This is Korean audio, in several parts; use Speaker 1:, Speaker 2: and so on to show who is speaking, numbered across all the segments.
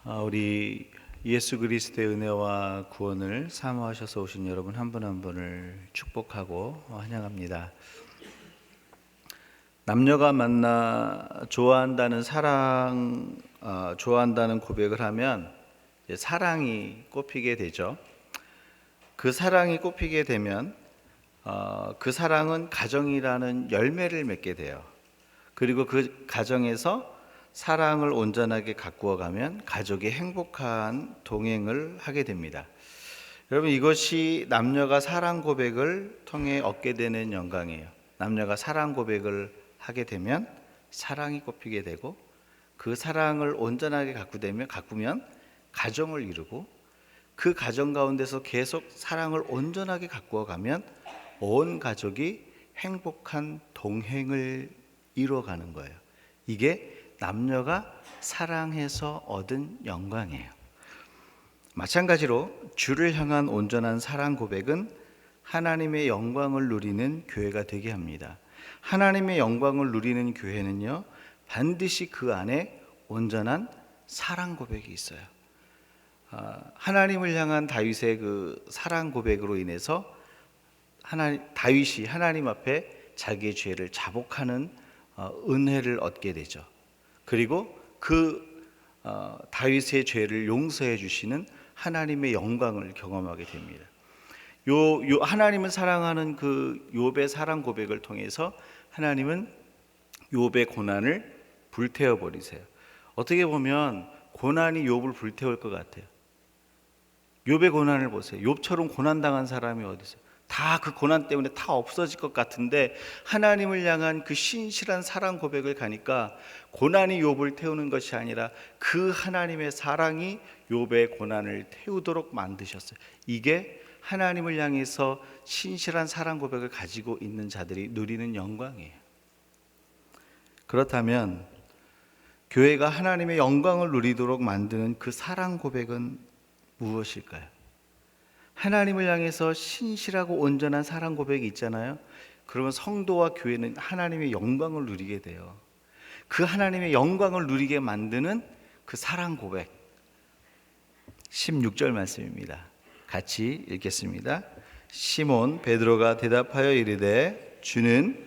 Speaker 1: 우리 예수 그리스도의 은혜와 구원을 사모하셔서 오신 여러분 한 분 한 분을 축복하고 환영합니다. 남녀가 만나 좋아한다는 좋아한다는 고백을 하면 이제 사랑이 꼽히게 되죠. 그 사랑이 꼽히게 되면 그 사랑은 가정이라는 열매를 맺게 돼요. 그리고 그 가정에서 사랑을 온전하게 가꾸어 가면 가족이 행복한 동행을 하게 됩니다. 여러분, 이것이 남녀가 사랑 고백을 통해 얻게 되는 영광이에요. 남녀가 사랑 고백을 하게 되면 사랑이 꼽히게 되고, 그 사랑을 온전하게 가꾸면 가정을 이루고, 그 가정 가운데서 계속 사랑을 온전하게 가꾸어 가면 온 가족이 행복한 동행을 이루어가는 거예요. 이게 남녀가 사랑해서 얻은 영광이에요. 마찬가지로 주를 향한 온전한 사랑 고백은 하나님의 영광을 누리는 교회가 되게 합니다. 하나님의 영광을 누리는 교회는요, 반드시 그 안에 온전한 사랑 고백이 있어요. 하나님을 향한 다윗의 그 사랑 고백으로 인해서 다윗이 하나님 앞에 자기의 죄를 자복하는 은혜를 얻게 되죠. 그리고 다윗의 죄를 용서해 주시는 하나님의 영광을 경험하게 됩니다. 하나님을 사랑하는 그 욥의 사랑 고백을 통해서 하나님은 욥의 고난을 불태워 버리세요. 어떻게 보면 고난이 욥을 불태울 것 같아요. 욥의 고난을 보세요. 욥처럼 고난당한 사람이 어디 있어요? 다 그 고난 때문에 다 없어질 것 같은데 하나님을 향한 그 신실한 사랑 고백을 가니까 고난이 욥을 태우는 것이 아니라 그 하나님의 사랑이 욥의 고난을 태우도록 만드셨어요. 이게 하나님을 향해서 신실한 사랑 고백을 가지고 있는 자들이 누리는 영광이에요. 그렇다면 교회가 하나님의 영광을 누리도록 만드는 그 사랑 고백은 무엇일까요? 하나님을 향해서 신실하고 온전한 사랑 고백이 있잖아요. 그러면 성도와 교회는 하나님의 영광을 누리게 돼요. 그 하나님의 영광을 누리게 만드는 그 사랑 고백, 16절 말씀입니다. 같이 읽겠습니다. 시몬 베드로가 대답하여 이르되 주는,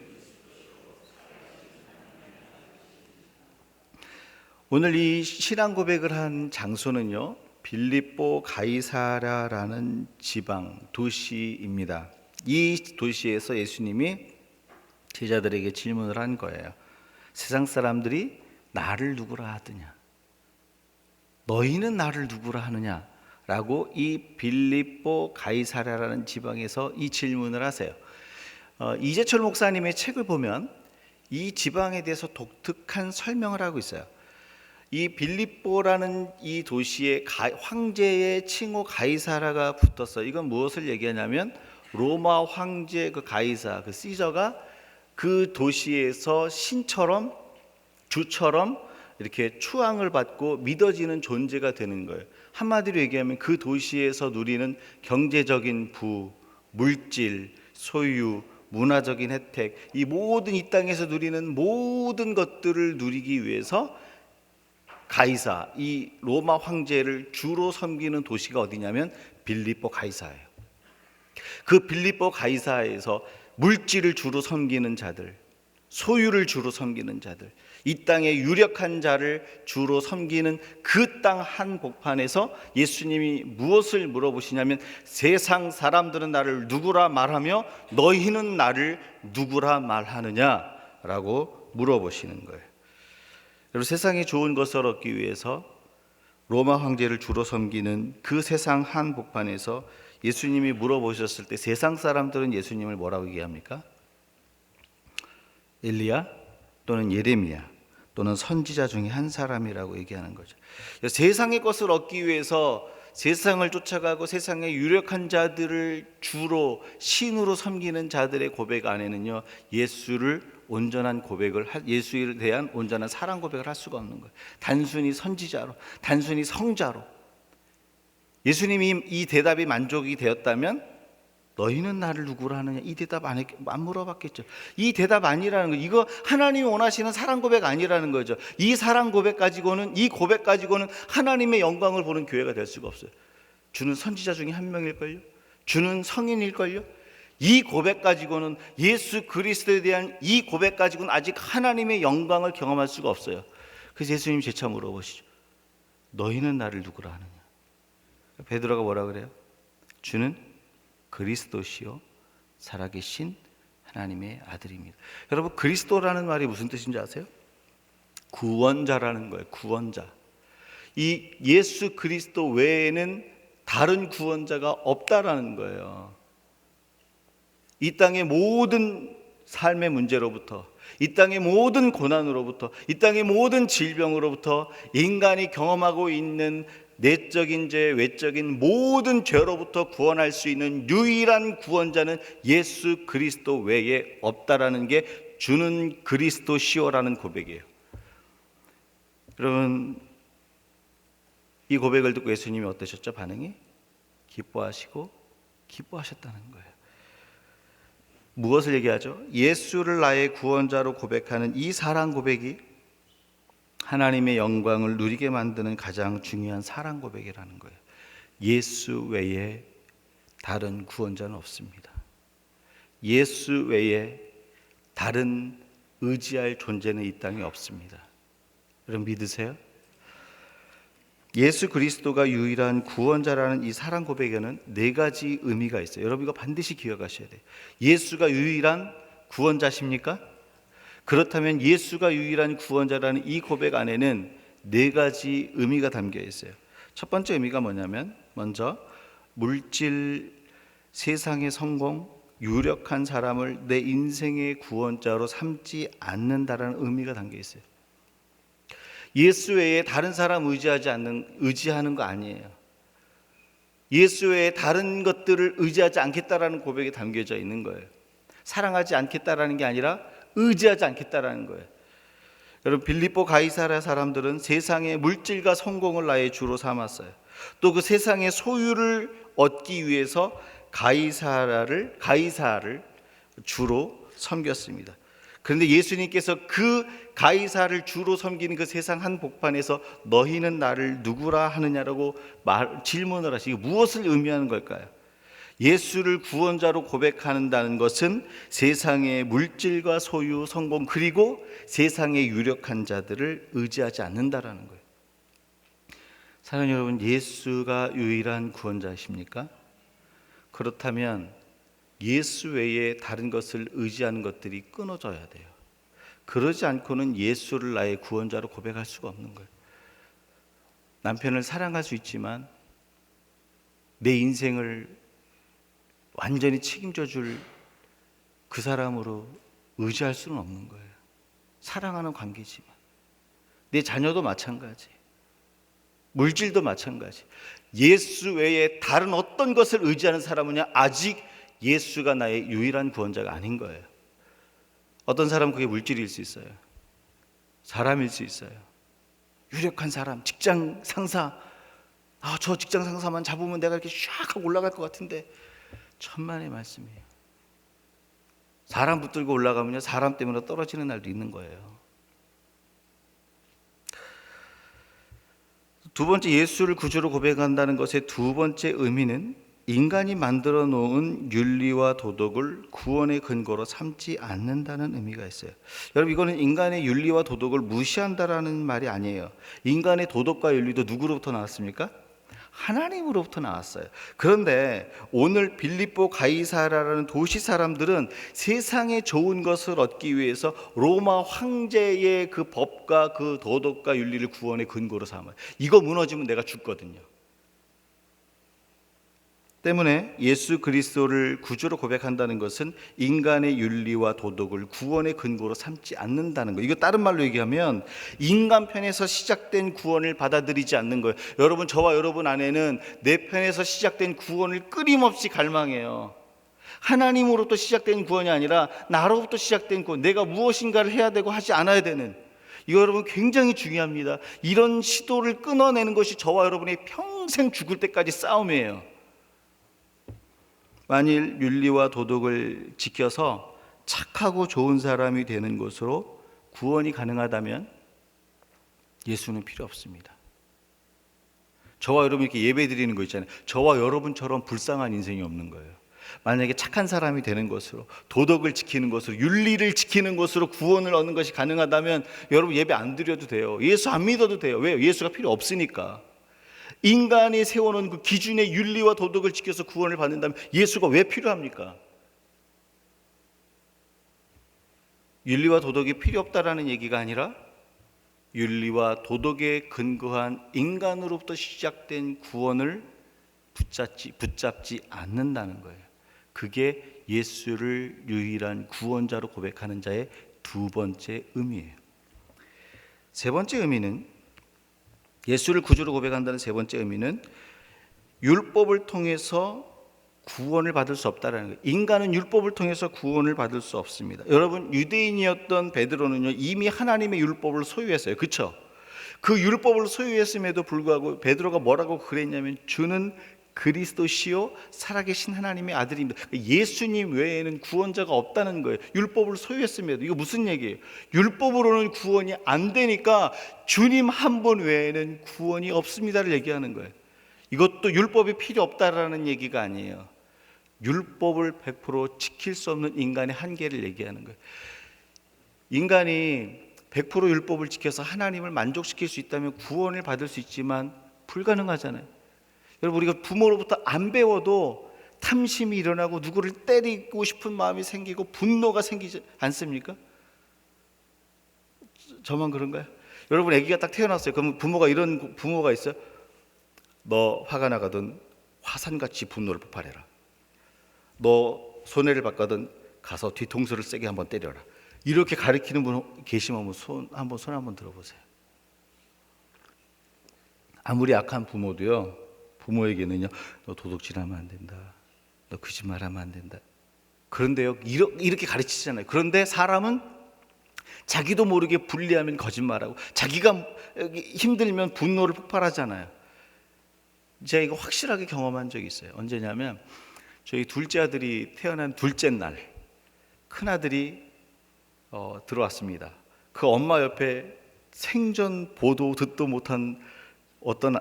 Speaker 1: 오늘 이 신앙 고백을 한 장소는요, 빌립보 가이사랴라는 지방 도시입니다. 이 도시에서 예수님이 제자들에게 질문을 한 거예요. 세상 사람들이 나를 누구라 하느냐? 너희는 나를 누구라 하느냐? 라고 이 빌립보 가이사랴라는 지방에서 이 질문을 하세요. 이재철 목사님의 책을 보면 이 지방에 대해서 독특한 설명을 하고 있어요. 이 빌립보라는 이 도시에 황제의 칭호 가이사라가 붙었어요. 이건 무엇을 얘기하냐면 로마 황제 그 가이사, 그 시저가 그 도시에서 신처럼 주처럼 이렇게 추앙을 받고 믿어지는 존재가 되는 거예요. 한마디로 얘기하면 그 도시에서 누리는 경제적인 부, 물질, 소유, 문화적인 혜택, 이 땅에서 누리는 모든 것들을 누리기 위해서 가이사, 이 로마 황제를 주로 섬기는 도시가 어디냐면 빌립보 가이사예요. 그 빌립보 가이사에서 물질을 주로 섬기는 자들, 소유를 주로 섬기는 자들, 이 땅의 유력한 자를 주로 섬기는 그 땅 한복판에서 예수님이 무엇을 물어보시냐면 세상 사람들은 나를 누구라 말하며 너희는 나를 누구라 말하느냐라고 물어보시는 거예요. 여러분, 세상에 좋은 것을 얻기 위해서 로마 황제를 주로 섬기는 그 세상 한복판에서 예수님이 물어보셨을 때 세상 사람들은 예수님을 뭐라고 얘기합니까? 엘리야 또는 예레미야 또는 선지자 중에 한 사람이라고 얘기하는 거죠. 세상의 것을 얻기 위해서 세상을 쫓아가고 세상의 유력한 자들을 주로 신으로 섬기는 자들의 고백 안에는요, 예수에 대한 온전한 사랑 고백을 할 수가 없는 거예요. 단순히 선지자로, 단순히 성자로. 예수님이 이 대답이 만족이 되었다면 너희는 나를 누구라 하느냐? 이 대답 안 물어봤겠죠. 이 대답 아니라는 거. 이거 하나님이 원하시는 사랑 고백 아니라는 거죠. 이 사랑 고백 가지고는, 이 고백 가지고는 하나님의 영광을 보는 교회가 될 수가 없어요. 주는 선지자 중에 한 명일걸요? 주는 성인일걸요? 이 고백 가지고는, 예수 그리스도에 대한 이 고백 가지고는 아직 하나님의 영광을 경험할 수가 없어요. 그래서 예수님 재차 물어보시죠. 너희는 나를 누구라 하느냐? 베드로가 뭐라 그래요? 주는 그리스도시요 살아계신 하나님의 아들입니다. 여러분, 그리스도라는 말이 무슨 뜻인지 아세요? 구원자라는 거예요. 구원자. 이 예수 그리스도 외에는 다른 구원자가 없다라는 거예요. 이 땅의 모든 삶의 문제로부터, 이 땅의 모든 고난으로부터, 이 땅의 모든 질병으로부터 인간이 경험하고 있는 내적인 죄, 외적인 모든 죄로부터 구원할 수 있는 유일한 구원자는 예수 그리스도 외에 없다라는 게 주는 그리스도시오라는 고백이에요. 여러분, 이 고백을 듣고 예수님이 어떠셨죠? 반응이? 기뻐하셨다는 거예요. 무엇을 얘기하죠? 예수를 나의 구원자로 고백하는 이 사랑 고백이 하나님의 영광을 누리게 만드는 가장 중요한 사랑 고백이라는 거예요. 예수 외에 다른 구원자는 없습니다. 예수 외에 다른 의지할 존재는 이 땅에 없습니다. 여러분 믿으세요? 예수 그리스도가 유일한 구원자라는 이 사랑 고백에는 네 가지 의미가 있어요. 여러분 이거 반드시 기억하셔야 돼요. 예수가 유일한 구원자십니까? 그렇다면 예수가 유일한 구원자라는 이 고백 안에는 네 가지 의미가 담겨 있어요. 첫 번째 의미가 뭐냐면, 먼저 물질, 세상의 성공, 유력한 사람을 내 인생의 구원자로 삼지 않는다라는 의미가 담겨 있어요. 예수 외에 다른 사람 의지하는 거 아니에요. 예수 외에 다른 것들을 의지하지 않겠다라는 고백이 담겨져 있는 거예요. 사랑하지 않겠다라는 게 아니라 의지하지 않겠다라는 거예요. 여러분, 빌립보 가이사랴 사람들은 세상의 물질과 성공을 나의 주로 삼았어요. 또 그 세상의 소유를 얻기 위해서 가이사를 주로 섬겼습니다. 그런데 예수님께서 그 가이사를 주로 섬기는 그 세상 한복판에서 너희는 나를 누구라 하느냐라고 질문을 하시고, 무엇을 의미하는 걸까요? 예수를 구원자로 고백한다는 것은 세상의 물질과 소유, 성공, 그리고 세상의 유력한 자들을 의지하지 않는다라는 거예요. 사랑하는 여러분, 예수가 유일한 구원자이십니까? 그렇다면 예수 외에 다른 것을 의지하는 것들이 끊어져야 돼요. 그러지 않고는 예수를 나의 구원자로 고백할 수가 없는 거예요. 남편을 사랑할 수 있지만 내 인생을 완전히 책임져 줄 그 사람으로 의지할 수는 없는 거예요. 사랑하는 관계지만. 내 자녀도 마찬가지, 물질도 마찬가지. 예수 외에 다른 어떤 것을 의지하는 사람은요, 아직 예수가 나의 유일한 구원자가 아닌 거예요. 어떤 사람은 그게 물질일 수 있어요. 사람일 수 있어요. 유력한 사람, 직장 상사. 저 직장 상사만 잡으면 내가 이렇게 샥 하고 올라갈 것 같은데, 천만의 말씀이에요. 사람 붙들고 올라가면요, 사람 때문에 떨어지는 날도 있는 거예요. 두 번째, 예수를 구주로 고백한다는 것의 두 번째 의미는 인간이 만들어 놓은 윤리와 도덕을 구원의 근거로 삼지 않는다는 의미가 있어요. 여러분, 이거는 인간의 윤리와 도덕을 무시한다라는 말이 아니에요. 인간의 도덕과 윤리도 누구로부터 나왔습니까? 하나님으로부터 나왔어요. 그런데 오늘 빌립보 가이사라라는 도시 사람들은 세상의 좋은 것을 얻기 위해서 로마 황제의 그 법과 그 도덕과 윤리를 구원의 근거로 삼아요. 이거 무너지면 내가 죽거든요. 때문에 예수 그리스도를 구주로 고백한다는 것은 인간의 윤리와 도덕을 구원의 근거로 삼지 않는다는 거예요. 이거 다른 말로 얘기하면 인간 편에서 시작된 구원을 받아들이지 않는 거예요. 여러분, 저와 여러분 안에는 내 편에서 시작된 구원을 끊임없이 갈망해요. 하나님으로부터 시작된 구원이 아니라 나로부터 시작된 구원, 내가 무엇인가를 해야 되고 하지 않아야 되는, 이거 여러분 굉장히 중요합니다. 이런 시도를 끊어내는 것이 저와 여러분의 평생 죽을 때까지 싸움이에요. 만일 윤리와 도덕을 지켜서 착하고 좋은 사람이 되는 것으로 구원이 가능하다면 예수는 필요 없습니다. 저와 여러분 이렇게 예배 드리는 거 있잖아요. 저와 여러분처럼 불쌍한 인생이 없는 거예요. 만약에 착한 사람이 되는 것으로, 도덕을 지키는 것으로, 윤리를 지키는 것으로 구원을 얻는 것이 가능하다면 여러분 예배 안 드려도 돼요. 예수 안 믿어도 돼요. 왜요? 예수가 필요 없으니까. 인간이 세워놓은 그 기준의 윤리와 도덕을 지켜서 구원을 받는다면 예수가 왜 필요합니까? 윤리와 도덕이 필요 없다라는 얘기가 아니라 윤리와 도덕에 근거한 인간으로부터 시작된 구원을 붙잡지 않는다는 거예요. 그게 예수를 유일한 구원자로 고백하는 자의 두 번째 의미예요. 세 번째 의미는, 예수를 구주로 고백한다는 세 번째 의미는 율법을 통해서 구원을 받을 수 없다라는 거예요. 인간은 율법을 통해서 구원을 받을 수 없습니다. 여러분, 유대인이었던 베드로는요, 이미 하나님의 율법을 소유했어요. 그렇죠? 그 율법을 소유했음에도 불구하고 베드로가 뭐라고 그랬냐면, 주는 그리스도시요 살아계신 하나님의 아들입니다. 예수님 외에는 구원자가 없다는 거예요. 율법을 소유했음에도. 이거 무슨 얘기예요? 율법으로는 구원이 안 되니까 주님 한 분 외에는 구원이 없습니다를 얘기하는 거예요. 이것도 율법이 필요 없다라는 얘기가 아니에요. 율법을 100% 지킬 수 없는 인간의 한계를 얘기하는 거예요. 인간이 100% 율법을 지켜서 하나님을 만족시킬 수 있다면 구원을 받을 수 있지만 불가능하잖아요. 여러분, 우리가 부모로부터 안 배워도 탐심이 일어나고 누구를 때리고 싶은 마음이 생기고 분노가 생기지 않습니까? 저만 그런가요? 여러분, 아기가 딱 태어났어요. 그럼 부모가 이런 부모가 있어요. 너 화가 나거든 화산같이 분노를 폭발해라. 너 손해를 받거든 가서 뒤통수를 세게 한번 때려라. 이렇게 가르치는 분 계시면 손 한번 들어보세요. 아무리 악한 부모도요, 부모에게는요, 너 도둑질하면 안 된다, 너 거짓말하면 안 된다. 그런데요, 이렇게 가르치잖아요. 그런데 사람은 자기도 모르게 불리하면 거짓말하고, 자기가 힘들면 분노를 폭발하잖아요. 제가 이거 확실하게 경험한 적이 있어요. 언제냐면 저희 둘째 아들이 태어난 둘째 날, 큰 아들이 들어왔습니다. 그 엄마 옆에 생전 보도 듣도 못한 어떤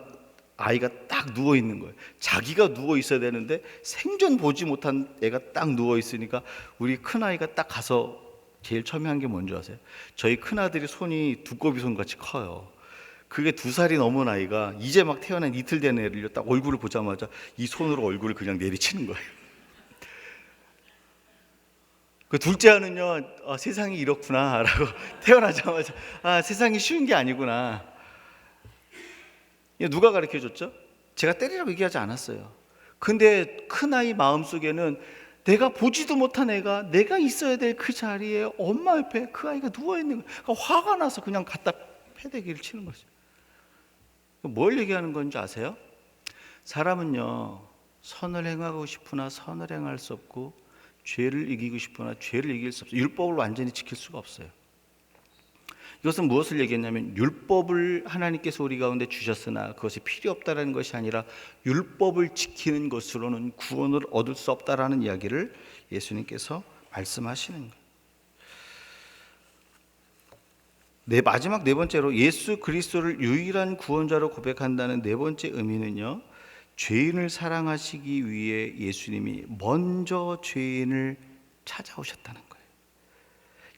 Speaker 1: 아이가 딱 누워 있는 거예요. 자기가 누워 있어야 되는데 생전 보지 못한 애가 딱 누워 있으니까 우리 큰 아이가 딱 가서 제일 처음에 한 게 뭔지 아세요? 저희 큰 아들이 손이 두꺼비 손같이 커요. 그게 2살이 넘은 아이가 이제 막 태어난 이틀 된 애를 딱 얼굴을 보자마자 이 손으로 얼굴을 그냥 내리치는 거예요. 그 둘째 아는요, 세상이 이렇구나 라고 태어나자마자 세상이 쉬운 게 아니구나. 누가 가르쳐 줬죠? 제가 때리라고 얘기하지 않았어요. 근데 큰 아이 마음속에는 내가 보지도 못한 애가 내가 있어야 될 그 자리에 엄마 옆에 그 아이가 누워있는 거예요. 그러니까 화가 나서 그냥 갖다 패대기를 치는 거죠. 뭘 얘기하는 건지 아세요? 사람은요, 선을 행하고 싶으나 선을 행할 수 없고 죄를 이기고 싶으나 죄를 이길 수 없어요. 율법을 완전히 지킬 수가 없어요. 이것은 무엇을 얘기했냐면, 율법을 하나님께서 우리 가운데 주셨으나 그것이 필요 없다는 것이 아니라 율법을 지키는 것으로는 구원을 얻을 수 없다라는 이야기를 예수님께서 말씀하시는 거예요. 마지막 네 번째로, 예수 그리스도를 유일한 구원자로 고백한다는 네 번째 의미는요, 죄인을 사랑하시기 위해 예수님이 먼저 죄인을 찾아오셨다는 거예요.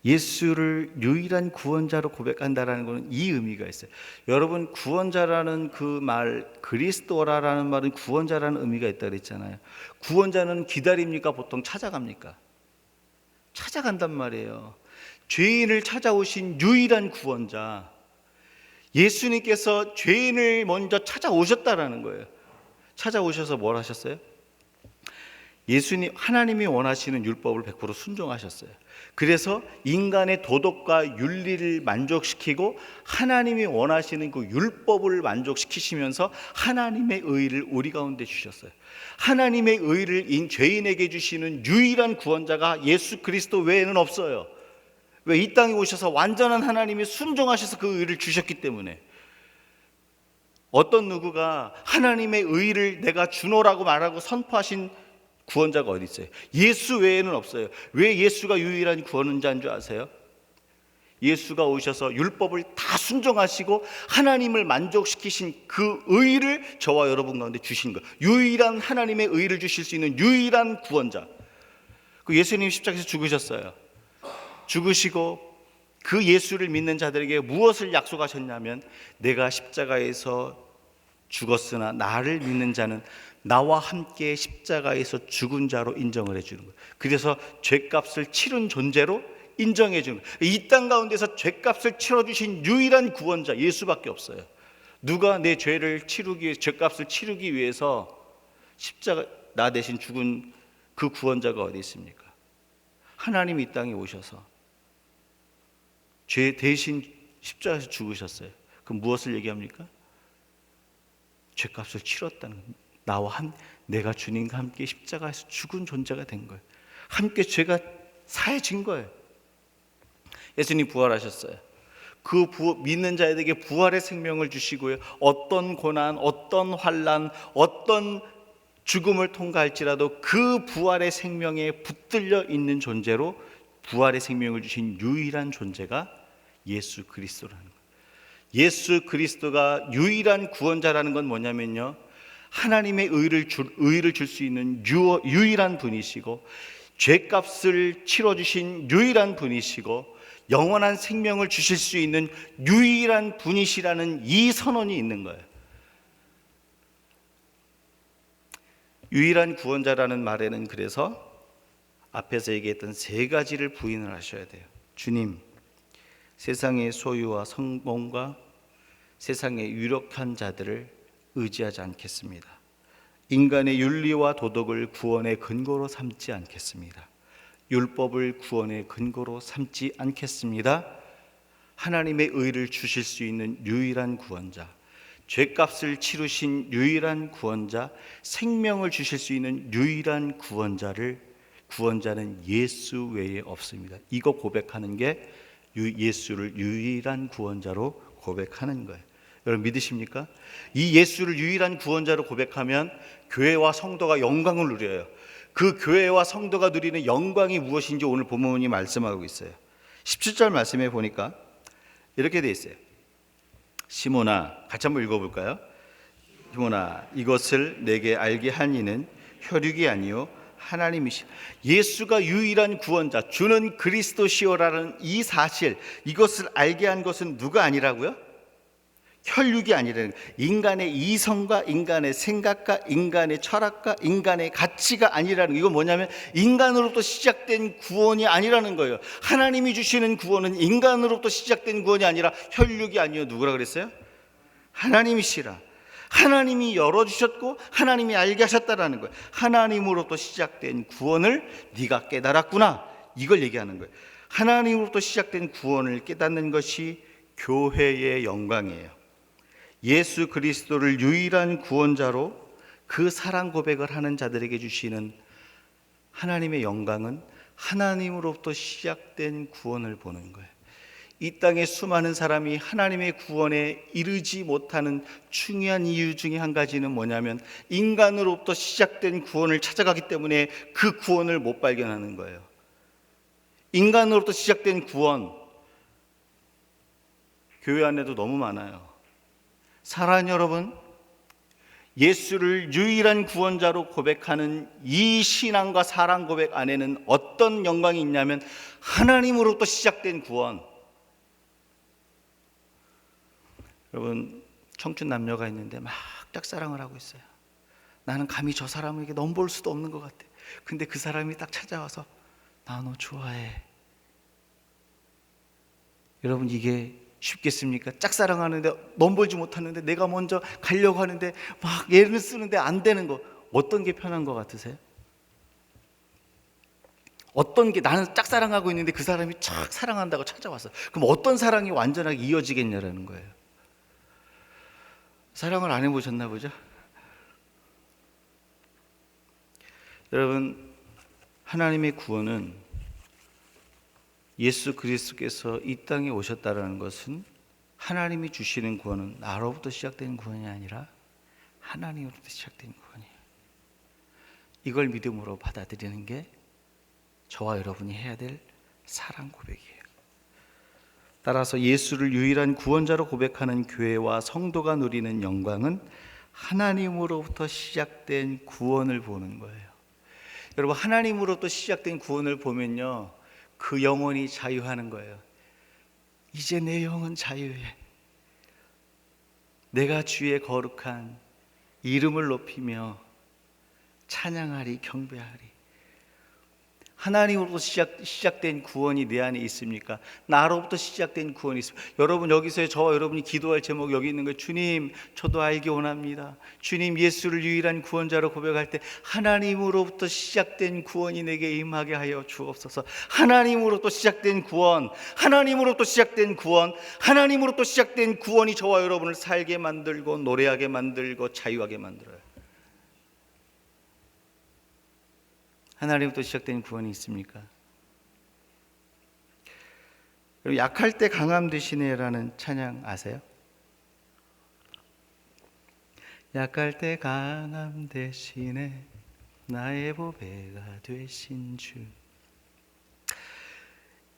Speaker 1: 예수를 유일한 구원자로 고백한다라는 것은 이 의미가 있어요. 여러분, 구원자라는 그 말, 그리스도라는 말은 구원자라는 의미가 있다고 그랬잖아요. 구원자는 기다립니까? 보통 찾아갑니까? 찾아간단 말이에요. 죄인을 찾아오신 유일한 구원자, 예수님께서 죄인을 먼저 찾아오셨다라는 거예요. 찾아오셔서 뭘 하셨어요? 예수님, 하나님이 원하시는 율법을 100% 순종하셨어요. 그래서 인간의 도덕과 윤리를 만족시키고 하나님이 원하시는 그 율법을 만족시키시면서 하나님의 의를 우리 가운데 주셨어요. 하나님의 의를 죄인에게 주시는 유일한 구원자가 예수 그리스도 외에는 없어요. 왜? 이 땅에 오셔서 완전한 하나님이 순종하셔서 그 의를 주셨기 때문에. 어떤 누구가 하나님의 의를 내가 주노라고 말하고 선포하신 구원자가 어디 있어요? 예수 외에는 없어요. 왜 예수가 유일한 구원자인 줄 아세요? 예수가 오셔서 율법을 다 순종하시고 하나님을 만족시키신 그 의를 저와 여러분 가운데 주신 거예요. 유일한 하나님의 의를 주실 수 있는 유일한 구원자. 그 예수님 십자가에서 죽으셨어요. 죽으시고 그 예수를 믿는 자들에게 무엇을 약속하셨냐면, 내가 십자가에서 죽었으나 나를 믿는 자는 나와 함께 십자가에서 죽은 자로 인정을 해주는 거예요. 그래서 죄값을 치른 존재로 인정해 주는 거예요. 이 땅 가운데서 죄값을 치러주신 유일한 구원자 예수밖에 없어요. 누가 내 죄를 죄값을 치르기 위해서 십자가 나 대신 죽은 그 구원자가 어디 있습니까? 하나님이 이 땅에 오셔서 죄 대신 십자가에서 죽으셨어요. 그럼 무엇을 얘기합니까? 죄값을 치렀다는 거예요. 내가 주님과 함께 십자가에서 죽은 존재가 된 거예요. 함께 죄가 사해진 거예요. 예수님 부활하셨어요. 믿는 자에게 부활의 생명을 주시고요, 어떤 고난, 어떤 환난, 어떤 죽음을 통과할지라도 그 부활의 생명에 붙들려 있는 존재로 부활의 생명을 주신 유일한 존재가 예수 그리스도라는 거예요. 예수 그리스도가 유일한 구원자라는 건 뭐냐면요, 하나님의 의를 줄 수 있는 유일한 분이시고, 죄값을 치러주신 유일한 분이시고, 영원한 생명을 주실 수 있는 유일한 분이시라는 이 선언이 있는 거예요. 유일한 구원자라는 말에는 그래서 앞에서 얘기했던 세 가지를 부인을 하셔야 돼요. 주님, 세상의 소유와 성공과 세상의 유력한 자들을 의지하지 않겠습니다. 인간의 윤리와 도덕을 구원의 근거로 삼지 않겠습니다. 율법을 구원의 근거로 삼지 않겠습니다. 하나님의 의를 주실 수 있는 유일한 구원자, 죄값을 치르신 유일한 구원자, 생명을 주실 수 있는 유일한 구원자는 예수 외에 없습니다. 이거 고백하는 게 예수를 유일한 구원자로 고백하는 거예요. 여러분 믿으십니까? 이 예수를 유일한 구원자로 고백하면 교회와 성도가 영광을 누려요. 그 교회와 성도가 누리는 영광이 무엇인지 오늘 본문이 말씀하고 있어요. 17절 말씀에 보니까 이렇게 돼 있어요. 시몬아, 같이 한번 읽어볼까요? 시몬아, 이것을 내게 알게 한 이는 혈육이 아니요 하나님이시. 예수가 유일한 구원자, 주는 그리스도시오라는 이 사실, 이것을 알게 한 것은 누가 아니라고요? 혈육이 아니라는 거예요. 인간의 이성과 인간의 생각과 인간의 철학과 인간의 가치가 아니라는 거예요. 이건 뭐냐면 인간으로부터 시작된 구원이 아니라는 거예요. 하나님이 주시는 구원은 인간으로부터 시작된 구원이 아니라 혈육이 아니요 누구라 그랬어요? 하나님이시라. 하나님이 열어주셨고 하나님이 알게 하셨다라는 거예요. 하나님으로부터 시작된 구원을 네가 깨달았구나, 이걸 얘기하는 거예요. 하나님으로부터 시작된 구원을 깨닫는 것이 교회의 영광이에요. 예수 그리스도를 유일한 구원자로 그 사랑 고백을 하는 자들에게 주시는 하나님의 영광은 하나님으로부터 시작된 구원을 보는 거예요. 이 땅에 수많은 사람이 하나님의 구원에 이르지 못하는 중요한 이유 중에 한 가지는 뭐냐면 인간으로부터 시작된 구원을 찾아가기 때문에 그 구원을 못 발견하는 거예요. 인간으로부터 시작된 구원, 교회 안에도 너무 많아요. 사랑하는 여러분, 예수를 유일한 구원자로 고백하는 이 신앙과 사랑 고백 안에는 어떤 영광이 있냐면 하나님으로부터 시작된 구원. 여러분, 청춘 남녀가 있는데 막 짝사랑을 하고 있어요. 나는 감히 저 사람에게 넘볼 수도 없는 것 같아. 근데 그 사람이 딱 찾아와서 나 너 좋아해. 여러분, 이게 쉽겠습니까? 짝사랑하는데 넘보지 못하는데 내가 먼저 가려고 하는데 막 애를 쓰는데 안 되는 거, 어떤 게 편한 것 같으세요? 어떤 게, 나는 짝사랑하고 있는데 그 사람이 착 사랑한다고 찾아왔어. 그럼 어떤 사랑이 완전하게 이어지겠냐라는 거예요. 사랑을 안 해보셨나 보죠? 여러분, 하나님의 구원은 예수 그리스도께서 이 땅에 오셨다는 것은 하나님이 주시는 구원은 나로부터 시작된 구원이 아니라 하나님으로부터 시작된 구원이에요. 이걸 믿음으로 받아들이는 게 저와 여러분이 해야 될 사랑 고백이에요. 따라서 예수를 유일한 구원자로 고백하는 교회와 성도가 누리는 영광은 하나님으로부터 시작된 구원을 보는 거예요. 여러분, 하나님으로부터 시작된 구원을 보면요, 그 영혼이 자유하는 거예요. 이제 내 영은 자유해. 내가 주의 거룩한 이름을 높이며 찬양하리, 경배하리. 하나님으로부터 시작된 구원이 내 안에 있습니까? 나로부터 시작된 구원이 있습니까? 여러분, 여기서 저와 여러분이 기도할 제목 여기 있는 거예요. 주님, 저도 알기 원합니다. 주님, 예수를 유일한 구원자로 고백할 때 하나님으로부터 시작된 구원이 내게 임하게 하여 주옵소서. 하나님으로부터 시작된 구원, 하나님으로부터 시작된 구원, 하나님으로부터 시작된 구원이 저와 여러분을 살게 만들고 노래하게 만들고 자유하게 만들어요. 하나님부터 시작된 구원이 있습니까? 약할 때 강함 되시네라는 찬양 아세요? 약할 때 강함 되시네 나의 보배가 되신 주.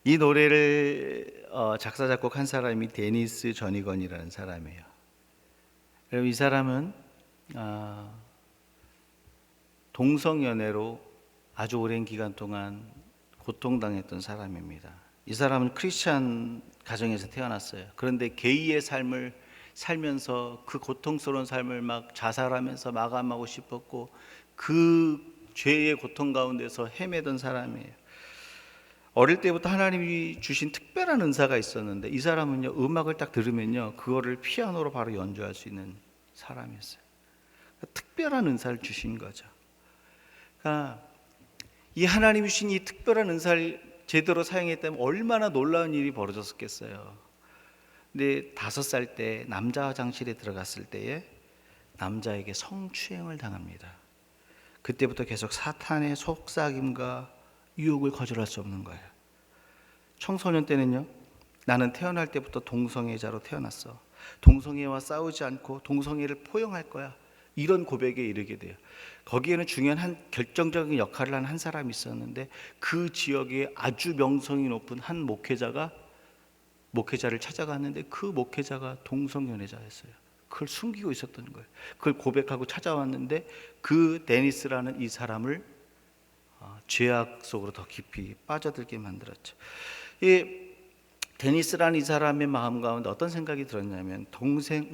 Speaker 1: 이 노래를 작사 작곡한 사람이 데니스 저니건이라는 사람이에요. 이 사람은 동성연애로 아주 오랜 기간 동안 고통당했던 사람입니다. 이 사람은 크리스찬 가정에서 태어났어요. 그런데 게이의 삶을 살면서 그 고통스러운 삶을 막 자살하면서 마감하고 싶었고 그 죄의 고통 가운데서 헤매던 사람이에요. 어릴 때부터 하나님이 주신 특별한 은사가 있었는데 이 사람은요, 음악을 딱 들으면요, 그거를 피아노로 바로 연주할 수 있는 사람이었어요. 특별한 은사를 주신 거죠. 그러니까 이 하나님이 주신 이 특별한 은사를 제대로 사용했다면 얼마나 놀라운 일이 벌어졌겠어요. 근데 5살 때 남자 화장실에 들어갔을 때에 남자에게 성추행을 당합니다. 그때부터 계속 사탄의 속삭임과 유혹을 거절할 수 없는 거예요. 청소년 때는요, 나는 태어날 때부터 동성애자로 태어났어. 동성애와 싸우지 않고 동성애를 포용할 거야. 이런 고백에 이르게 돼요. 거기에는 중요한 한 결정적인 역할을 한 사람이 있었는데 그 지역에 아주 명성이 높은 한 목회자를 찾아갔는데 그 목회자가 동성연애자였어요. 그걸 숨기고 있었던 거예요. 그걸 고백하고 찾아왔는데 그 데니스라는 이 사람을 죄악 속으로 더 깊이 빠져들게 만들었죠. 이 데니스라는 이 사람의 마음 가운데 어떤 생각이 들었냐면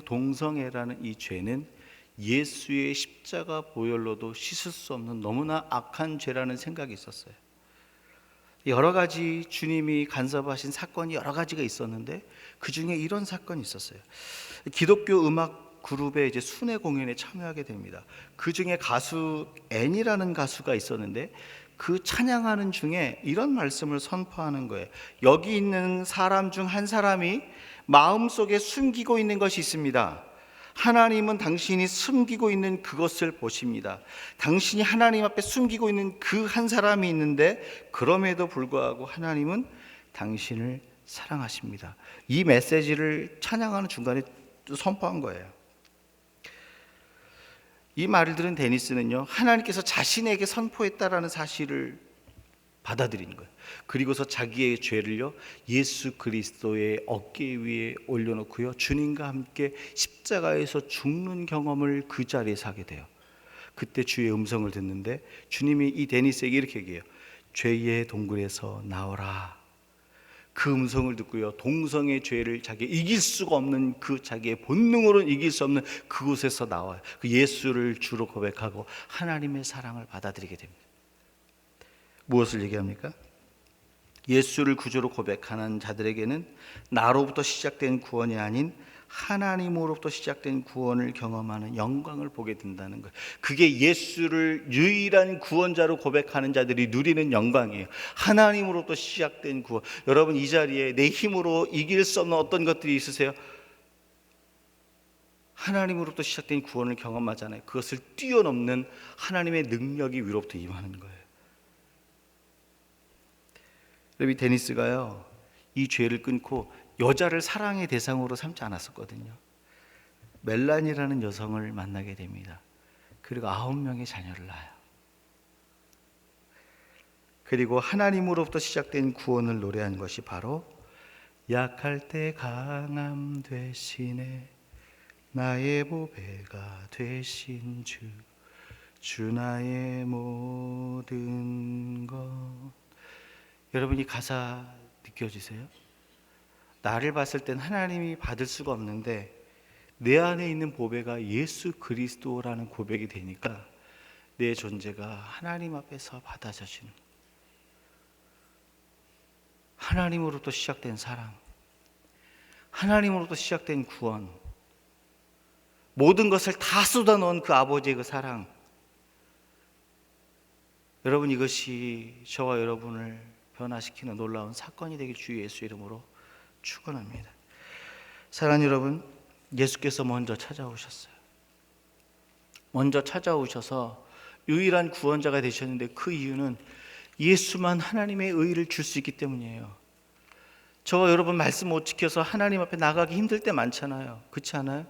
Speaker 1: 동성애라는 이 죄는 예수의 십자가 보혈로도 씻을 수 없는 너무나 악한 죄라는 생각이 있었어요. 여러 가지 주님이 간섭하신 사건이 여러 가지가 있었는데 그 중에 이런 사건이 있었어요. 기독교 음악 그룹의 이제 순회 공연에 참여하게 됩니다. 그 중에 가수 앤이라는 가수가 있었는데 그 찬양하는 중에 이런 말씀을 선포하는 거예요. 여기 있는 사람 중 한 사람이 마음속에 숨기고 있는 것이 있습니다. 하나님은 당신이 숨기고 있는 그것을 보십니다. 당신이 하나님 앞에 숨기고 있는 그 한 사람이 있는데 그럼에도 불구하고 하나님은 당신을 사랑하십니다. 이 메시지를 찬양하는 중간에 선포한 거예요. 이 말을 들은 데니스는요, 하나님께서 자신에게 선포했다라는 사실을 받아들인 거예요. 그리고서 자기의 죄를요, 예수 그리스도의 어깨 위에 올려놓고요, 주님과 함께 십자가에서 죽는 경험을 그 자리에서 하게 돼요. 그때 주의 음성을 듣는데 주님이 이 데니스에게 이렇게 얘기해요. 죄의 동굴에서 나오라. 그 음성을 듣고요, 동성의 죄를 자기 이길 수가 없는 그 자기의 본능으로는 이길 수 없는 그곳에서 나와요. 그 예수를 주로 고백하고 하나님의 사랑을 받아들이게 됩니다. 무엇을 얘기합니까? 예수를 구주로 고백하는 자들에게는 나로부터 시작된 구원이 아닌 하나님으로부터 시작된 구원을 경험하는 영광을 보게 된다는 거예요. 그게 예수를 유일한 구원자로 고백하는 자들이 누리는 영광이에요. 하나님으로부터 시작된 구원. 여러분, 이 자리에 내 힘으로 이길 수 없는 어떤 것들이 있으세요? 하나님으로부터 시작된 구원을 경험하잖아요. 그것을 뛰어넘는 하나님의 능력이 위로부터 임하는 거예요. 여러분, 데니스가요, 이 죄를 끊고 여자를 사랑의 대상으로 삼지 않았었거든요. 멜란이라는 여성을 만나게 됩니다. 그리고 9명의 자녀를 낳아요. 그리고 하나님으로부터 시작된 구원을 노래한 것이 바로 약할 때 강함 되시네 나의 보배가 되신 주 나의 모든 것. 여러분 이 가사 느껴지세요? 나를 봤을 땐 하나님이 받을 수가 없는데 내 안에 있는 보배가 예수 그리스도라는 고백이 되니까 내 존재가 하나님 앞에서 받아져지는, 하나님으로부터 시작된 사랑, 하나님으로부터 시작된 구원, 모든 것을 다 쏟아놓은 그 아버지의 그 사랑. 여러분 이것이 저와 여러분을 변화시키는 놀라운 사건이 되길 주 예수 이름으로 축원합니다. 사랑하는 여러분, 예수께서 먼저 찾아오셨어요. 먼저 찾아오셔서 유일한 구원자가 되셨는데 그 이유는 예수만 하나님의 의의를 줄 수 있기 때문이에요. 저와 여러분 말씀 못 지켜서 하나님 앞에 나가기 힘들 때 많잖아요. 그렇지 않아요?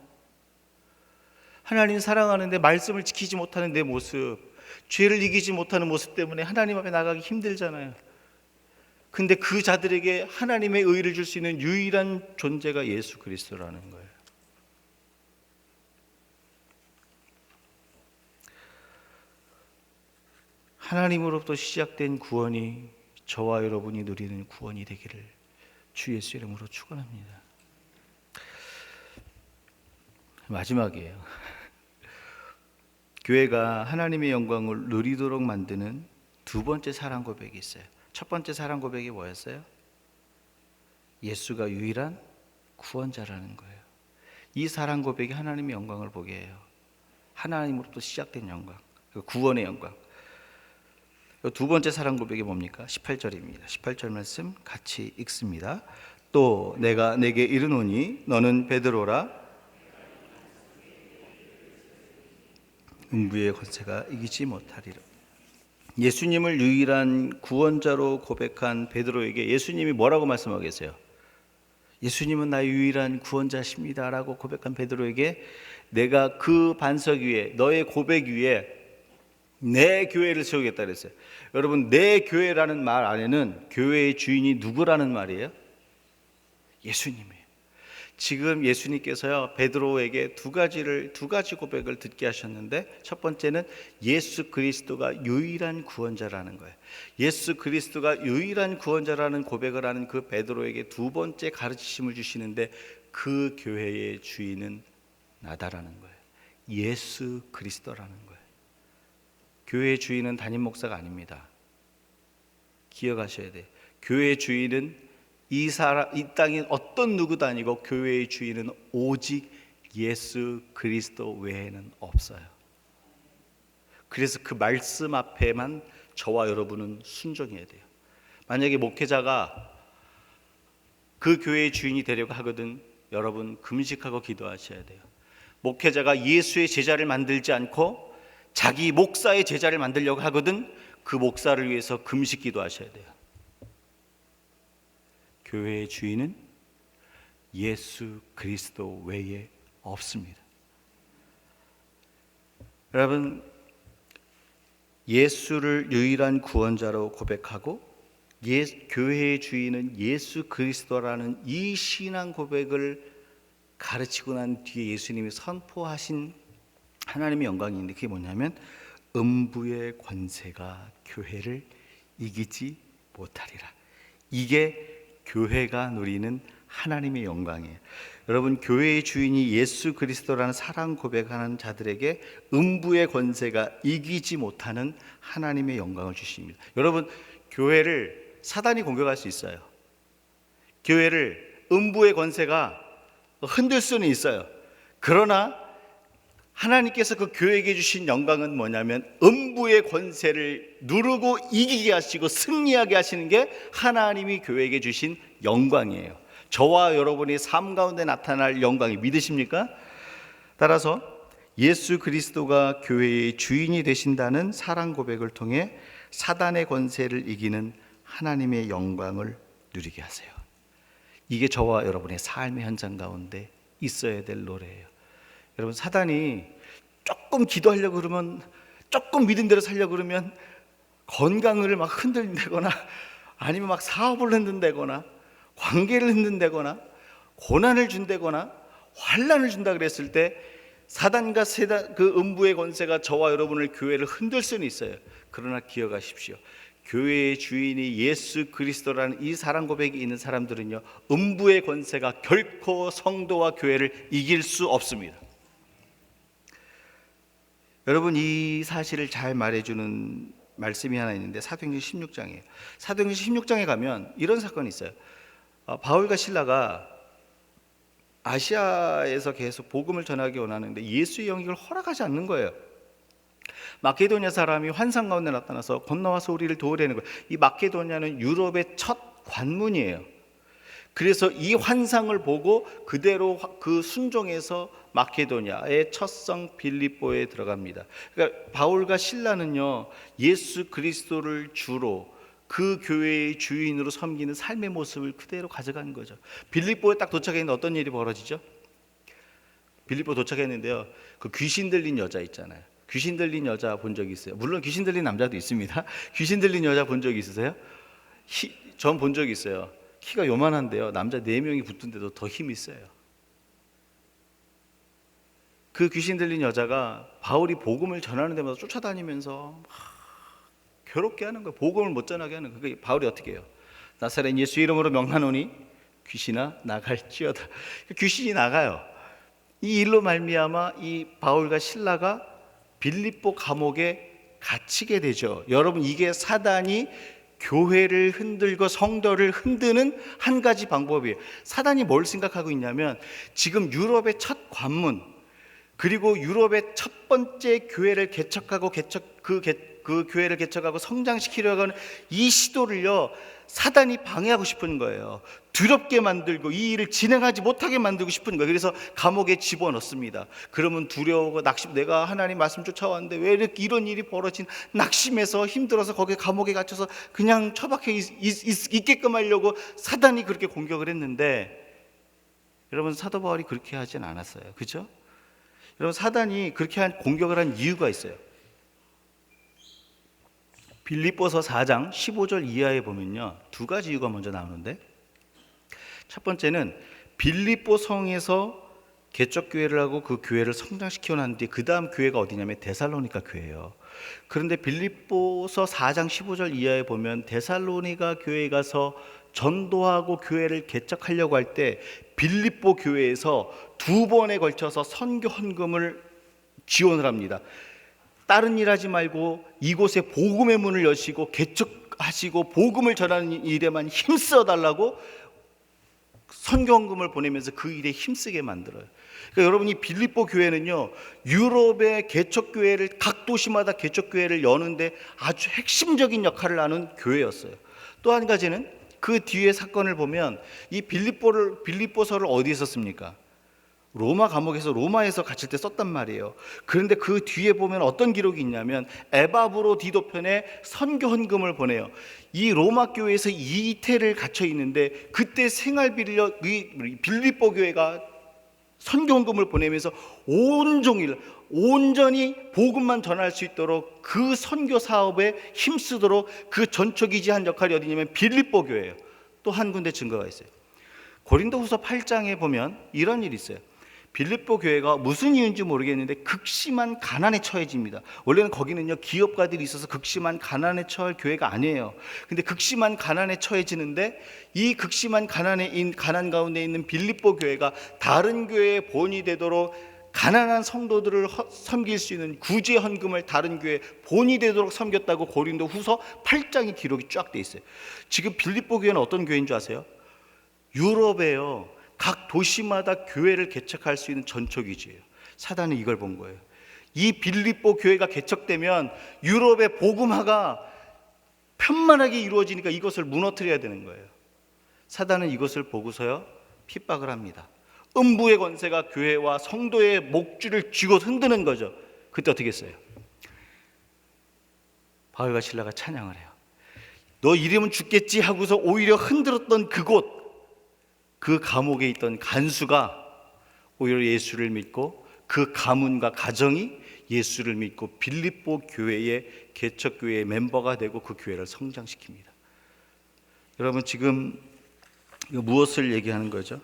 Speaker 1: 하나님 사랑하는데 말씀을 지키지 못하는 내 모습, 죄를 이기지 못하는 모습 때문에 하나님 앞에 나가기 힘들잖아요. 근데 그 자들에게 하나님의 의의를 줄 수 있는 유일한 존재가 예수 그리스도라는 거예요. 하나님으로부터 시작된 구원이 저와 여러분이 누리는 구원이 되기를 주 예수 이름으로 축원합니다. 마지막이에요. 교회가 하나님의 영광을 누리도록 만드는 두 번째 사랑 고백이 있어요. 첫 번째 사랑 고백이 뭐였어요? 예수가 유일한 구원자라는 거예요. 이 사랑 고백이 하나님의 영광을 보게 해요. 하나님으로부터 시작된 영광, 구원의 영광. 두 번째 사랑 고백이 뭡니까? 18절입니다. 18절 말씀 같이 읽습니다. 또 내가 내게 이르노니 너는 베드로라 음부의 권세가 이기지 못하리라. 예수님을 유일한 구원자로 고백한 베드로에게 예수님이 뭐라고 말씀하고 계세요? 예수님은 나의 유일한 구원자십니다 라고 고백한 베드로에게 내가 그 반석 위에, 너의 고백 위에 내 교회를 세우겠다 그랬어요. 여러분, 내 교회라는 말 안에는 교회의 주인이 누구라는 말이에요? 예수님이에요. 지금 예수님께서요 베드로에게 두 가지 고백을 듣게 하셨는데, 첫 번째는 예수 그리스도가 유일한 구원자라는 거예요. 예수 그리스도가 유일한 구원자라는 고백을 하는 그 베드로에게 두 번째 가르치심을 주시는데, 그 교회의 주인은 나다라는 거예요. 예수 그리스도라는 거예요. 교회의 주인은 담임 목사가 아닙니다. 기억하셔야 돼요. 교회의 주인은 이 땅에 어떤 누구도 아니고 교회의 주인은 오직 예수 그리스도 외에는 없어요. 그래서 그 말씀 앞에만 저와 여러분은 순종해야 돼요. 만약에 목회자가 그 교회의 주인이 되려고 하거든 여러분 금식하고 기도하셔야 돼요. 목회자가 예수의 제자를 만들지 않고 자기 목사의 제자를 만들려고 하거든 그 목사를 위해서 금식 기도하셔야 돼요. 교회의 주인은 예수 그리스도 외에 없습니다. 여러분, 예수를 유일한 구원자로 고백하고 교회의 주인은 예수 그리스도라는 이 신앙 고백을 가르치고 난 뒤에 예수님이 선포하신 하나님의 영광이 있는데, 그게 뭐냐면 음부의 권세가 교회를 이기지 못하리라. 이게 교회가 누리는 하나님의 영광이에요. 여러분, 교회의 주인이 예수 그리스도라는 사랑 고백하는 자들에게 음부의 권세가 이기지 못하는 하나님의 영광을 주십니다. 여러분, 교회를 사단이 공격할 수 있어요. 교회를 음부의 권세가 흔들 수는 있어요. 그러나 하나님께서 그 교회에게 주신 영광은 뭐냐면 음부의 권세를 누르고 이기게 하시고 승리하게 하시는 게 하나님이 교회에게 주신 영광이에요. 저와 여러분이 삶 가운데 나타날 영광이 믿으십니까? 따라서 예수 그리스도가 교회의 주인이 되신다는 사랑 고백을 통해 사단의 권세를 이기는 하나님의 영광을 누리게 하세요. 이게 저와 여러분의 삶의 현장 가운데 있어야 될 노래예요. 여러분, 사단이 조금 기도하려고 그러면, 조금 믿은 대로 살려고 그러면 건강을 막 흔들린다거나 아니면 막 사업을 흔든다거나 관계를 흔든다거나 고난을 준다거나 환난을 준다 그랬을 때 사단과 그 음부의 권세가 저와 여러분을, 교회를 흔들 수는 있어요. 그러나 기억하십시오. 교회의 주인이 예수 그리스도라는 이 사랑 고백이 있는 사람들은요, 음부의 권세가 결코 성도와 교회를 이길 수 없습니다. 여러분, 이 사실을 잘 말해주는 말씀이 하나 있는데 사도행전 16장이에요. 사도행전 16장에 가면 이런 사건이 있어요. 바울과 실라가 아시아에서 계속 복음을 전하기 원하는데 예수의 영이 이걸 허락하지 않는 거예요. 마케도니아 사람이 환상 가운데 나타나서 건너와서 우리를 도우려는 거예요. 이 마케도니아는 유럽의 첫 관문이에요. 그래서 이 환상을 보고 그대로 그 순종해서 마케도니아의 첫 성 빌립보에 들어갑니다. 그러니까 바울과 실라는요, 예수 그리스도를 주로 그 교회의 주인으로 섬기는 삶의 모습을 그대로 가져간 거죠. 빌립보에 딱 도착했는데 어떤 일이 벌어지죠? 빌립보 도착했는데요, 그 귀신 들린 여자 있잖아요. 귀신 들린 여자 본 적 있어요? 물론 귀신 들린 남자도 있습니다. 귀신 들린 여자 본 적 있으세요? 전 본 적 있어요. 키가 요만한데요, 남자 4명이 붙은데도 더 힘이 세요. 그 귀신 들린 여자가 바울이 복음을 전하는 데마다 쫓아다니면서 괴롭게 하는 거예요. 복음을 못 전하게 하는 거예요. 그게 바울이 어떻게 해요? 나사렛 예수 이름으로 명하노니 귀신아 나갈지어다. 귀신이 나가요. 이 일로 말미암아 이 바울과 실라가 빌립보 감옥에 갇히게 되죠. 여러분, 이게 사단이 교회를 흔들고 성도를 흔드는 한 가지 방법이에요. 사단이 뭘 생각하고 있냐면, 지금 유럽의 첫 관문, 그리고 유럽의 첫 번째 교회를 개척하고 그 교회를 개척하고 성장시키려고 하는 이 시도를요, 사단이 방해하고 싶은 거예요. 두렵게 만들고 이 일을 진행하지 못하게 만들고 싶은 거예요. 그래서 감옥에 집어넣습니다. 그러면 두려워하고 내가 하나님 말씀 쫓아왔는데 왜 이렇게 이런 일이 벌어진, 낙심해서 힘들어서 거기 감옥에 갇혀서 그냥 처박혀 있게끔 하려고 사단이 그렇게 공격을 했는데, 여러분, 사도 바울이 그렇게 하진 않았어요. 그죠? 여러분, 사단이 그렇게 공격을 한 이유가 있어요. 빌립보서 4장 15절 이하에 보면요, 2가지 이유가 먼저 나오는데, 첫 번째는 빌립보 성에서 개척교회를 하고 그 교회를 성장시켜 난 뒤 그 다음 교회가 어디냐면 데살로니가 교회예요. 그런데 빌립보서 4장 15절 이하에 보면 데살로니가 교회에 가서 전도하고 교회를 개척하려고 할 때 빌립보 교회에서 2번에 걸쳐서 선교 헌금을 지원을 합니다. 다른 일 하지 말고 이곳에 복음의 문을 여시고 개척하시고 복음을 전하는 일에만 힘써 달라고 선교헌금을 보내면서 그 일에 힘쓰게 만들어요. 그러니까 여러분이 빌립보 교회는요, 유럽의 개척교회를, 각 도시마다 개척교회를 여는데 아주 핵심적인 역할을 하는 교회였어요. 또 한 가지는 그 뒤에 사건을 보면 이 빌립보서를 어디에 썼습니까? 로마 감옥에서, 로마에서 갇힐 때 썼단 말이에요. 그런데 그 뒤에 보면 어떤 기록이 있냐면 에바브로 디도편에 선교 헌금을 보내요. 이 로마 교회에서 이태를 갇혀 있는데 그때 생활비를 이 빌립보 교회가 선교 헌금을 보내면서 온종일 온전히 복음만 전할 수 있도록 그 선교 사업에 힘쓰도록 그 전초기지한 역할이 어디냐면 빌립보 교회예요. 또 한 군데 증거가 있어요. 고린도후서 8장에 보면 이런 일이 있어요. 빌립보 교회가 무슨 이유인지 모르겠는데 극심한 가난에 처해집니다. 원래는 거기는요, 기업가들이 있어서 극심한 가난에 처할 교회가 아니에요. 근데 극심한 가난에 처해지는데 이 극심한 가난 가운데 있는 빌립보 교회가 다른 교회의 본이 되도록, 가난한 성도들을 섬길 수 있는 구제 헌금을 다른 교회 본이 되도록 섬겼다고 고린도후서 8장의 기록이 쫙 돼 있어요. 지금 빌립보 교회는 어떤 교회인 줄 아세요? 유럽에요, 각 도시마다 교회를 개척할 수 있는 전초기지예요. 사단은 이걸 본 거예요. 이 빌립보 교회가 개척되면 유럽의 복음화가 편만하게 이루어지니까 이것을 무너뜨려야 되는 거예요. 사단은 이것을 보고서요, 핍박을 합니다. 음부의 권세가 교회와 성도의 목줄을 쥐고 흔드는 거죠. 그때 어떻게 했어요? 바울과 실라가 찬양을 해요. 너 이러면 죽겠지 하고서 오히려 흔들었던 그곳, 그 감옥에 있던 간수가 오히려 예수를 믿고 그 가문과 가정이 예수를 믿고 빌립보 교회의 개척교회의 멤버가 되고 그 교회를 성장시킵니다. 여러분, 지금 이거 무엇을 얘기하는 거죠?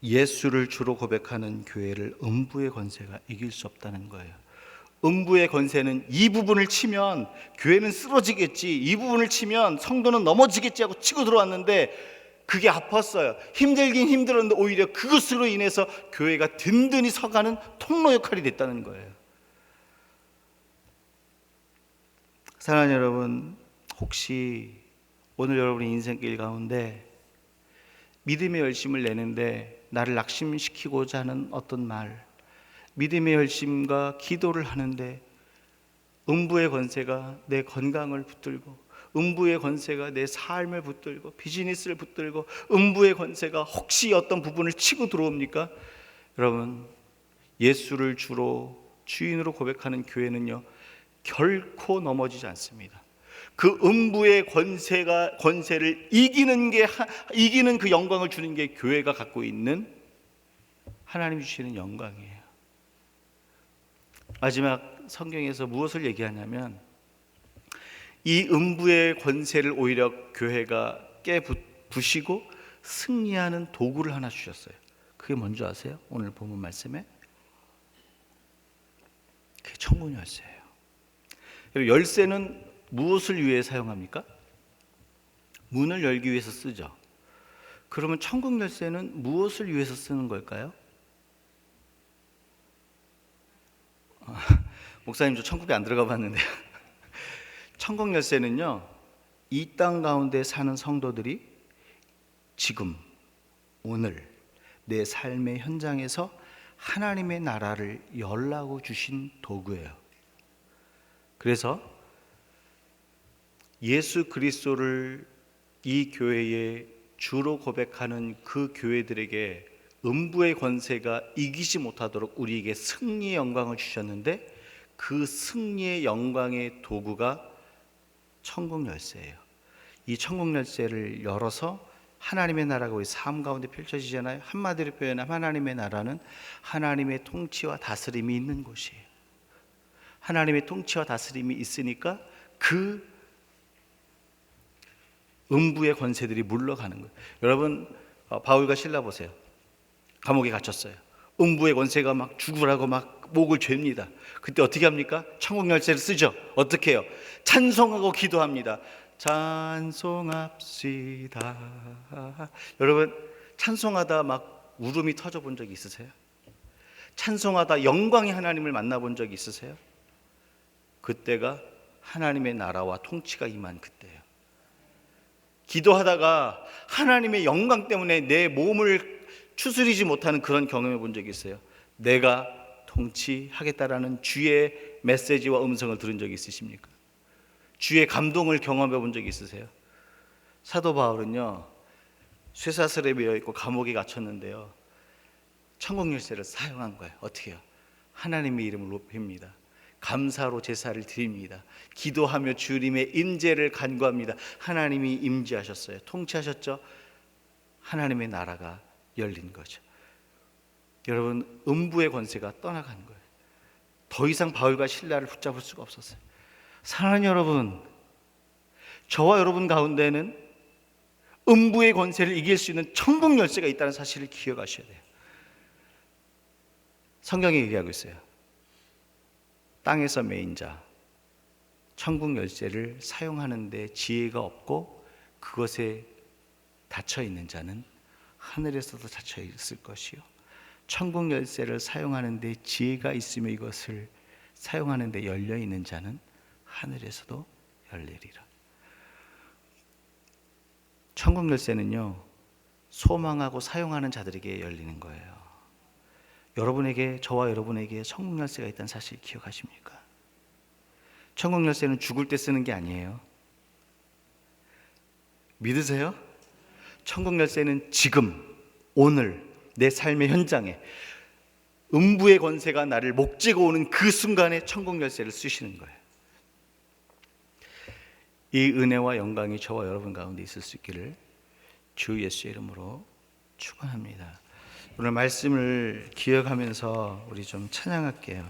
Speaker 1: 예수를 주로 고백하는 교회를 음부의 권세가 이길 수 없다는 거예요. 음부의 권세는 이 부분을 치면 교회는 쓰러지겠지, 이 부분을 치면 성도는 넘어지겠지 하고 치고 들어왔는데 그게 아팠어요. 힘들긴 힘들었는데 오히려 그것으로 인해서 교회가 든든히 서가는 통로 역할이 됐다는 거예요. 사랑하는 여러분, 혹시 오늘 여러분의 인생길 가운데 믿음의 열심을 내는데 나를 낙심시키고자 하는 어떤 말, 믿음의 열심과 기도를 하는데 음부의 권세가 내 건강을 붙들고, 음부의 권세가 내 삶을 붙들고, 비즈니스를 붙들고, 음부의 권세가 혹시 어떤 부분을 치고 들어옵니까? 여러분, 예수를 주로 주인으로 고백하는 교회는요, 결코 넘어지지 않습니다. 그 음부의 권세를 이기는 그 영광을 주는 게 교회가 갖고 있는 하나님이 주시는 영광이에요. 마지막 성경에서 무엇을 얘기하냐면 이 음부의 권세를 오히려 교회가 깨부시고 승리하는 도구를 하나 주셨어요. 그게 뭔지 아세요? 오늘 본문 말씀에 그게 천국 열쇠예요. 열쇠는 무엇을 위해 사용합니까? 문을 열기 위해서 쓰죠. 그러면 천국 열쇠는 무엇을 위해서 쓰는 걸까요? 목사님, 저 천국에 안 들어가 봤는데요. 천국 열쇠는요, 이 땅 가운데 사는 성도들이 지금 오늘 내 삶의 현장에서 하나님의 나라를 열라고 주신 도구예요. 그래서 예수 그리스도를 이 교회에 주로 고백하는 그 교회들에게 음부의 권세가 이기지 못하도록 우리에게 승리의 영광을 주셨는데, 그 승리의 영광의 도구가 천국 열쇠예요. 이 천국 열쇠를 열어서 하나님의 나라가 우리 삶 가운데 펼쳐지잖아요. 한마디로 표현하면 하나님의 나라는 하나님의 통치와 다스림이 있는 곳이에요. 하나님의 통치와 다스림이 있으니까 그 음부의 권세들이 물러가는 거예요. 여러분, 바울과 실라 보세요. 감옥에 갇혔어요. 음부의 권세가 막 죽으라고 막 목을 죄입니다. 그때 어떻게 합니까? 천국 열쇠를 쓰죠. 어떻게 해요? 찬송하고 기도합니다. 찬송합시다. 여러분, 찬송하다 막 울음이 터져 본 적 있으세요? 찬송하다 영광의 하나님을 만나본 적 있으세요? 그때가 하나님의 나라와 통치가 임한 그때예요. 기도하다가 하나님의 영광 때문에 내 몸을 추스리지 못하는 그런 경험해 본 적이 있어요. 내가 통치하겠다라는 주의 메시지와 음성을 들은 적이 있으십니까? 주의 감동을 경험해 본 적이 있으세요? 사도 바울은요, 쇠사슬에 매여 있고 감옥에 갇혔는데요, 천국 열쇠를 사용한 거예요. 어떻게 해요? 하나님의 이름을 높입니다. 감사로 제사를 드립니다. 기도하며 주님의 임재를 간구합니다. 하나님이 임재하셨어요. 통치하셨죠? 하나님의 나라가 열린 거죠. 여러분, 음부의 권세가 떠나간 거예요. 더 이상 바울과 실라를 붙잡을 수가 없었어요. 사랑하는 여러분, 저와 여러분 가운데는 음부의 권세를 이길 수 있는 천국 열쇠가 있다는 사실을 기억하셔야 돼요. 성경이 얘기하고 있어요. 땅에서 매인 자, 천국 열쇠를 사용하는 데 지혜가 없고 그것에 닫혀 있는 자는 하늘에서도 닫혀 있을 것이요, 천국 열쇠를 사용하는 데 지혜가 있으며 이것을 사용하는 데 열려 있는 자는 하늘에서도 열리리라. 천국 열쇠는요, 소망하고 사용하는 자들에게 열리는 거예요. 여러분에게, 저와 여러분에게 천국 열쇠가 있다는 사실 기억하십니까? 천국 열쇠는 죽을 때 쓰는 게 아니에요. 믿으세요? 천국 열쇠는 지금, 오늘 내 삶의 현장에 음부의 권세가 나를 목재고 오는 그 순간에 천국 열쇠를 쓰시는 거예요. 이 은혜와 영광이 저와 여러분 가운데 있을 수 있기를 주 예수의 이름으로 축원합니다. 오늘 말씀을 기억하면서 우리 좀 찬양할게요.